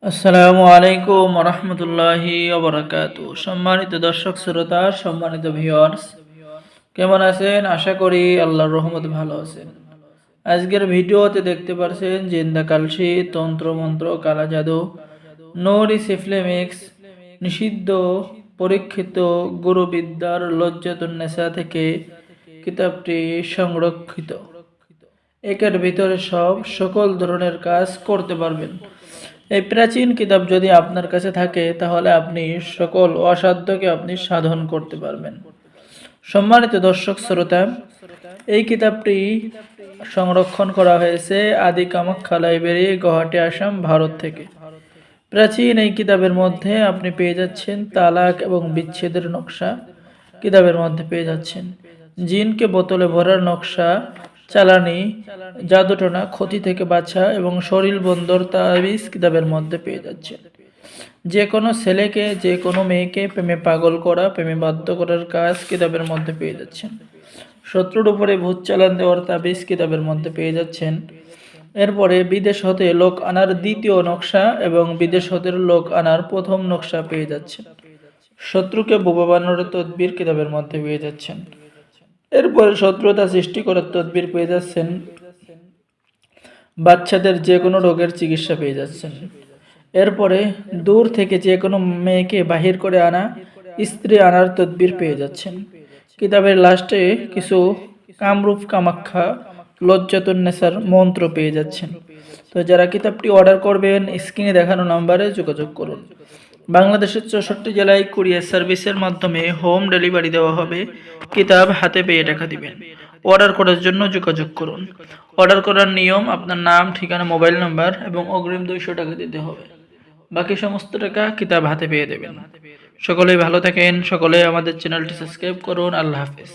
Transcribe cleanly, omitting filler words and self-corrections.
আসসালামু আলাইকুম রহমতুল্লাহি ওবরাকাতু। সম্মানিত দর্শক শ্রোতা, সম্মানিত ভিউয়ার্স, কেমন আছেন? আশা করি আল্লাহর রহমতে ভালো আছেন। আজকের ভিডিওতে দেখতে পাচ্ছেন জিন্দা কালসি, তন্ত্র মন্ত্র, কালা জাদু, নৌরি সিফলেমিক্স, নিষিদ্ধ পরীক্ষিত গুরুবিদ্যার লজ্জাতুন্নেসা থেকে কিতাবটি সংরক্ষিত। একের ভিতরে সকল ধরনের কাজ করতে পারবেন। এই প্রাচীন কিতাব যদি আপনার কাছে থাকে তাহলে আপনি সকল অসাধ্যকে আপনি সাধন করতে পারবেন। সম্মানিত দর্শক শ্রোতা, এই কিতাবটি সংরক্ষণ করা হয়েছে আদি কামাখ্যা লাইব্রেরি, গুয়াহাটি, আসাম, ভারত থেকে। প্রাচীন এই কিতাবের মধ্যে আপনি পেয়ে যাচ্ছেন তালাক এবং বিচ্ছেদের নকশা, কিতাবের মধ্যে পেয়ে যাচ্ছেন জিনকে বোতলে ভরার নকশা, চালানি, জাদুটোনা, ক্ষতি থেকে বাঁচা এবং শরীর বন্দর তাবিজ কিতাবের মধ্যে পেয়ে যাচ্ছেন। যে কোনো ছেলেকে, যে কোনো মেয়েকে প্রেমে পাগল করা, প্রেমে বাধ্য করার কাজ কিতাবের মধ্যে পেয়ে যাচ্ছেন। শত্রুর উপরে ভূত চালান দেওয়ার তাবিজ কিতাবের মধ্যে পেয়ে যাচ্ছেন। এরপরে বিদেশ হতে লোক আনার দ্বিতীয় নকশা এবং বিদেশ হতে লোক আনার প্রথম নকশা পেয়ে যাচ্ছেন। শত্রুকে বোবা বানানোর তদবির কিতাবের মধ্যে পেয়ে যাচ্ছেন। এরপরে শত্রুতা সৃষ্টি করার তদবির পেয়ে যাচ্ছেন। বাচ্চাদের যে কোনো রোগের চিকিৎসা পেয়ে যাচ্ছেন। এরপরে দূর থেকে যে কোনো মেয়েকে বাহির করে আনা, স্ত্রী আনার তদবির পেয়ে যাচ্ছেন। কিতাবের লাস্টে কিছু কামরূপ কামাখ্যা লজ্জাতুন্নেসার মন্ত্র পেয়ে যাচ্ছেন। তো যারা কিতাবটি অর্ডার করবেন স্ক্রিনে দেখানো নাম্বারে যোগাযোগ করুন। বাংলাদেশের 64 জেলায় কুরিয়ার সার্ভিসের মাধ্যমে হোম ডেলিভারি দেওয়া হবে। কিতাব হাতে পেয়ে টাকা দিবেন। অর্ডার করার জন্য যোগাযোগ করুন। অর্ডার করার নিয়ম: আপনার নাম, ঠিকানা, মোবাইল নাম্বার এবং অগ্রিম 200 টাকা দিতে হবে। বাকি সমস্ত টাকা কিতাব হাতে পেয়ে দেবেন। সকলেই ভালো থাকেন। সকলে আমাদের চ্যানেলটি সাবস্ক্রাইব করুন। আল্লাহ হাফেজ।